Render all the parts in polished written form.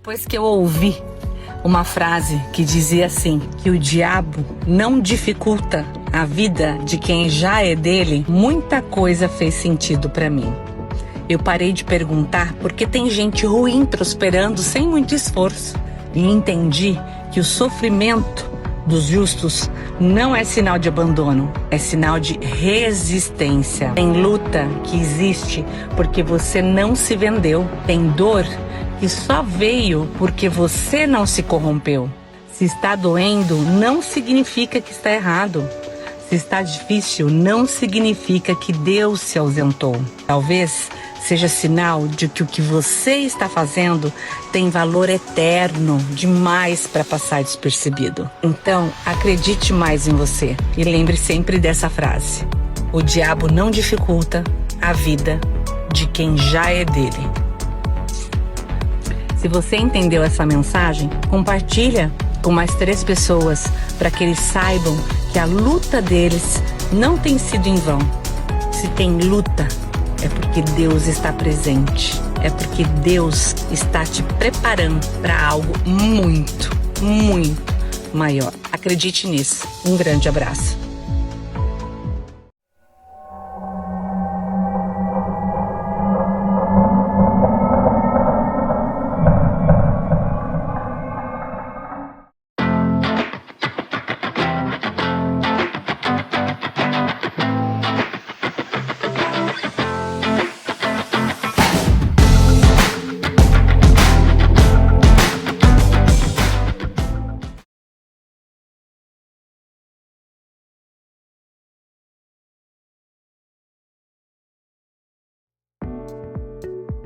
Depois que eu ouvi uma frase que dizia assim, que o diabo não dificulta a vida de quem já é dele, muita coisa fez sentido para mim. Eu parei de perguntar porque tem gente ruim prosperando sem muito esforço e entendi que o sofrimento dos justos não é sinal de abandono, é sinal de resistência. Tem luta que existe porque você não se vendeu, tem dor que só veio porque você não se corrompeu. Se está doendo, não significa que está errado. Se está difícil, não significa que Deus se ausentou. Talvez seja sinal de que o que você está fazendo tem valor eterno demais para passar despercebido. Então, acredite mais em você e lembre sempre dessa frase: o diabo não dificulta a vida de quem já é dele. Se você entendeu essa mensagem, compartilha com mais 3 pessoas para que eles saibam que a luta deles não tem sido em vão. Se tem luta, é porque Deus está presente. É porque Deus está te preparando para algo muito, muito maior. Acredite nisso. Um grande abraço.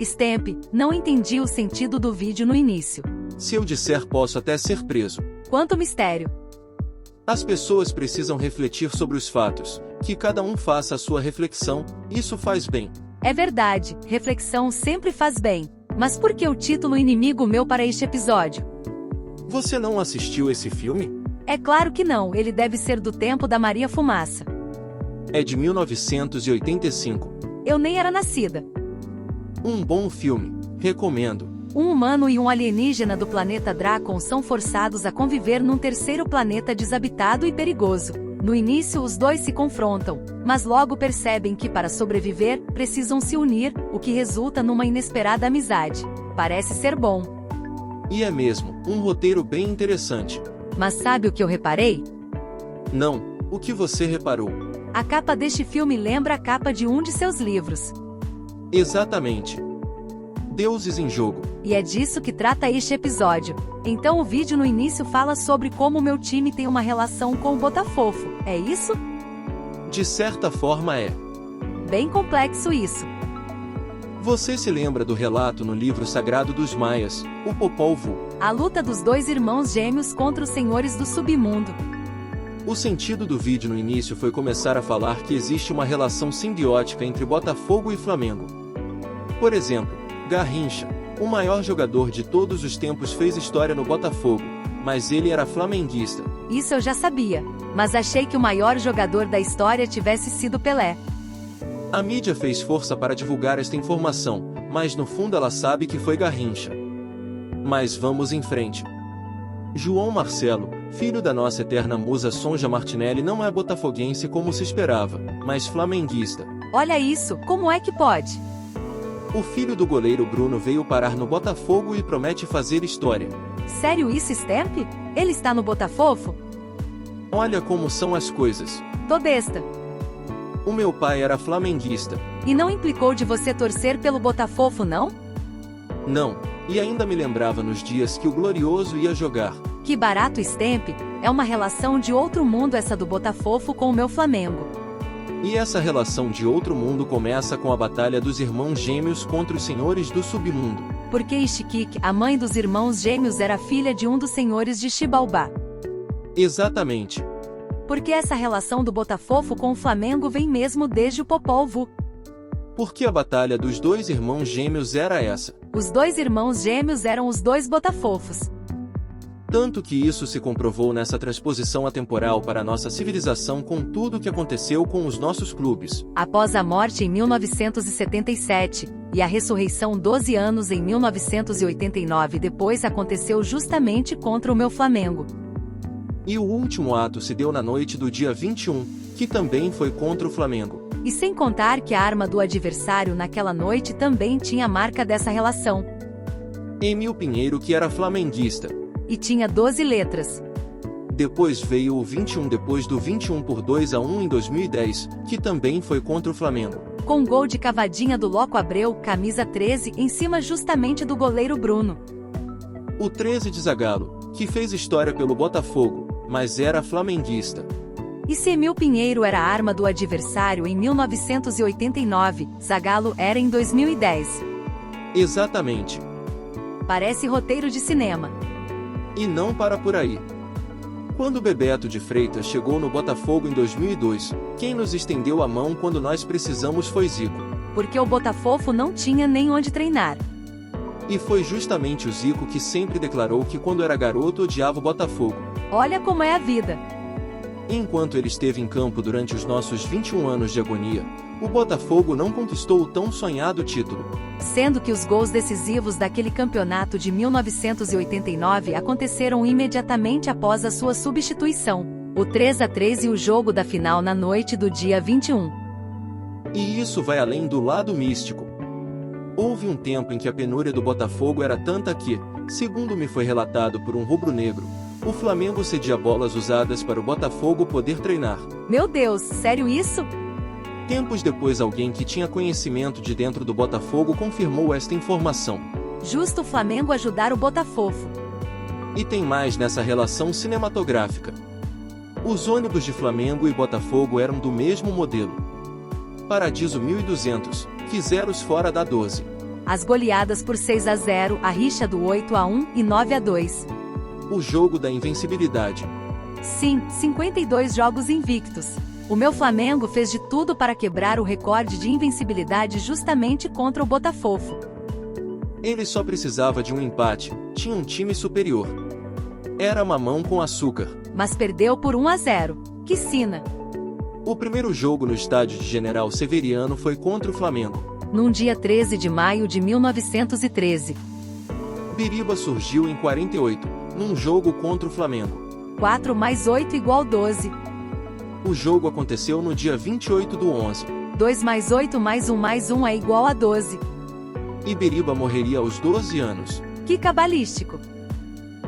Stamp, não entendi o sentido do vídeo no início. Se eu disser, posso até ser preso. Quanto mistério. As pessoas precisam refletir sobre os fatos. Que cada um faça a sua reflexão, isso faz bem. É verdade, reflexão sempre faz bem. Mas por que o título Inimigo Meu para este episódio? Você não assistiu esse filme? É claro que não, ele deve ser do tempo da Maria Fumaça. É de 1985. Eu nem era nascida. Um bom filme, recomendo. Um humano e um alienígena do planeta Dracon são forçados a conviver num terceiro planeta desabitado e perigoso. No início os dois se confrontam, mas logo percebem que para sobreviver, precisam se unir, o que resulta numa inesperada amizade. Parece ser bom. E é mesmo, um roteiro bem interessante. Mas sabe o que eu reparei? Não, o que você reparou? A capa deste filme lembra a capa de um de seus livros. Exatamente. Deuses em jogo. E é disso que trata este episódio. Então o vídeo no início fala sobre como meu time tem uma relação com o Botafofo, é isso? De certa forma é. Bem complexo isso. Você se lembra do relato no livro sagrado dos Maias, o Popol Vuh? A luta dos 2 irmãos gêmeos contra os senhores do submundo. O sentido do vídeo no início foi começar a falar que existe uma relação simbiótica entre Botafogo e Flamengo. Por exemplo, Garrincha, o maior jogador de todos os tempos, fez história no Botafogo, mas ele era flamenguista. Isso eu já sabia, mas achei que o maior jogador da história tivesse sido Pelé. A mídia fez força para divulgar esta informação, mas no fundo ela sabe que foi Garrincha. Mas vamos em frente. João Marcelo, filho da nossa eterna musa Sonja Martinelli, não é botafoguense como se esperava, mas flamenguista. Olha isso, como é que pode? O filho do goleiro Bruno veio parar no Botafogo e promete fazer história. Sério isso, Stamp? Ele está no Botafofo? Olha como são as coisas. Tô besta. O meu pai era flamenguista. E não implicou de você torcer pelo Botafofo, não? Não, e ainda me lembrava nos dias que o Glorioso ia jogar. Que barato, Stamp, é uma relação de outro mundo essa do Botafofo com o meu Flamengo. E essa relação de outro mundo começa com a batalha dos irmãos gêmeos contra os senhores do submundo. Porque Ishikik, a mãe dos irmãos gêmeos, era filha de um dos senhores de Xibalbá. Exatamente. Porque essa relação do Botafofo com o Flamengo vem mesmo desde o Popol Vuh. Porque a batalha dos 2 irmãos gêmeos era essa. Os 2 irmãos gêmeos eram os 2 Botafofos. Tanto que isso se comprovou nessa transposição atemporal para a nossa civilização com tudo o que aconteceu com os nossos clubes. Após a morte em 1977, e a ressurreição 12 anos em 1989 depois aconteceu justamente contra o meu Flamengo. E o último ato se deu na noite do dia 21, que também foi contra o Flamengo. E sem contar que a arma do adversário naquela noite também tinha a marca dessa relação. Emil Pinheiro, que era flamenguista. E tinha 12 letras. Depois veio o 21 depois do 21 por 2-1 em 2010, que também foi contra o Flamengo. Com gol de cavadinha do Loco Abreu, camisa 13, em cima justamente do goleiro Bruno. O 13 de Zagallo, que fez história pelo Botafogo, mas era flamenguista. E se Emil Pinheiro era a arma do adversário em 1989, Zagallo era em 2010. Exatamente. Parece roteiro de cinema. E não para por aí. Quando Bebeto de Freitas chegou no Botafogo em 2002, quem nos estendeu a mão quando nós precisamos foi Zico. Porque o Botafogo não tinha nem onde treinar. E foi justamente o Zico que sempre declarou que quando era garoto odiava o Botafogo. Olha como é a vida. Enquanto ele esteve em campo durante os nossos 21 anos de agonia, o Botafogo não conquistou o tão sonhado título. Sendo que os gols decisivos daquele campeonato de 1989 aconteceram imediatamente após a sua substituição, o 3-3 e o jogo da final na noite do dia 21. E isso vai além do lado místico. Houve um tempo em que a penúria do Botafogo era tanta que, segundo me foi relatado por um rubro-negro, o Flamengo cedia bolas usadas para o Botafogo poder treinar. Meu Deus, sério isso? Tempos depois, alguém que tinha conhecimento de dentro do Botafogo confirmou esta informação. Justo o Flamengo ajudar o Botafogo. E tem mais nessa relação cinematográfica. Os ônibus de Flamengo e Botafogo eram do mesmo modelo. Paradiso 1200, quiseros fora da 12. As goleadas por 6-0, a rixa do 8-1 e 9-2. O jogo da invencibilidade. Sim, 52 jogos invictos. O meu Flamengo fez de tudo para quebrar o recorde de invencibilidade justamente contra o Botafogo. Ele só precisava de um empate, tinha um time superior. Era mamão com açúcar. Mas perdeu por 1-0. Que sina! O primeiro jogo no estádio de General Severiano foi contra o Flamengo. Num dia 13 de maio de 1913. Biriba surgiu em 48, num jogo contra o Flamengo. 4 mais 8 igual 12. O jogo aconteceu no dia 28 do 11. 2 mais 8 mais 1 é igual a 12. E Biriba morreria aos 12 anos. Que cabalístico!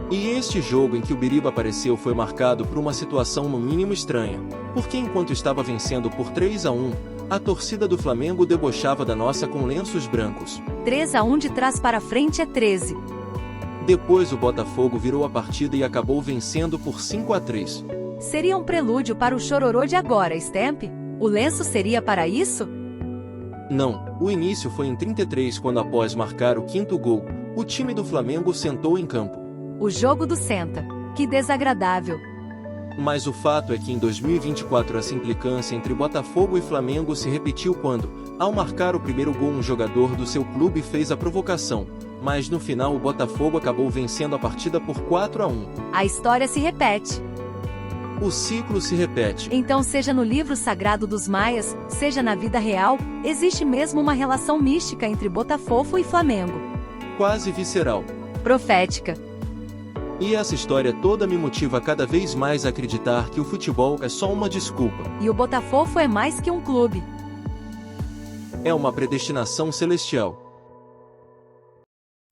E este jogo em que o Biriba apareceu foi marcado por uma situação no mínimo estranha, porque enquanto estava vencendo por 3-1, a torcida do Flamengo debochava da nossa com lenços brancos. 3-1 de trás para frente é 13. Depois o Botafogo virou a partida e acabou vencendo por 5-3. Seria um prelúdio para o chororô de agora, Stamp? O lenço seria para isso? Não, o início foi em 33 quando após marcar o quinto gol, o time do Flamengo sentou em campo. O jogo do senta. Que desagradável. Mas o fato é que em 2024 essa implicância entre Botafogo e Flamengo se repetiu quando, ao marcar o primeiro gol, um jogador do seu clube fez a provocação, mas no final o Botafogo acabou vencendo a partida por 4-1. A história se repete. O ciclo se repete. Então, seja no livro sagrado dos maias, seja na vida real, existe mesmo uma relação mística entre Botafogo e Flamengo. Quase visceral. Profética. E essa história toda me motiva cada vez mais a acreditar que o futebol é só uma desculpa. E o Botafogo é mais que um clube. É uma predestinação celestial.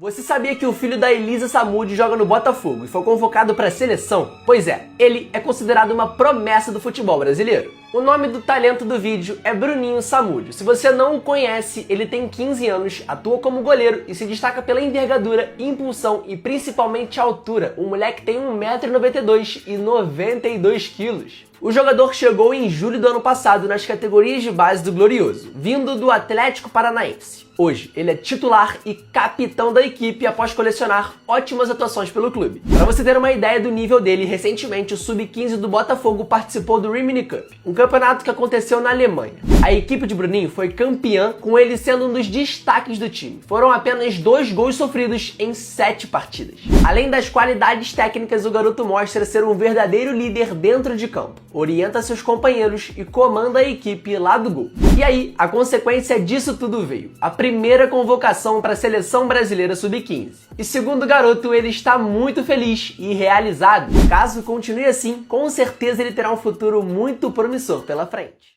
Você sabia que o filho da Elisa Samúdio joga no Botafogo e foi convocado para a seleção? Pois é, ele é considerado uma promessa do futebol brasileiro. O nome do talento do vídeo é Bruninho Samúdio. Se você não o conhece, ele tem 15 anos, atua como goleiro e se destaca pela envergadura, impulsão e principalmente altura. O moleque tem 1,92 m e 92 kg. O jogador chegou em julho do ano passado nas categorias de base do Glorioso, vindo do Atlético Paranaense. Hoje, ele é titular e capitão da equipe após colecionar ótimas atuações pelo clube. Para você ter uma ideia do nível dele, recentemente o Sub-15 do Botafogo participou do Rimini Cup, um campeonato que aconteceu na Alemanha. A equipe de Bruninho foi campeã, com ele sendo um dos destaques do time. Foram apenas 2 gols sofridos em 7 partidas. Além das qualidades técnicas, o garoto mostra ser um verdadeiro líder dentro de campo, orienta seus companheiros e comanda a equipe lá do gol. E aí, a consequência disso tudo veio: a primeira convocação para a seleção brasileira sub-15. E segundo o garoto, ele está muito feliz e realizado. Caso continue assim, com certeza ele terá um futuro muito promissor pela frente.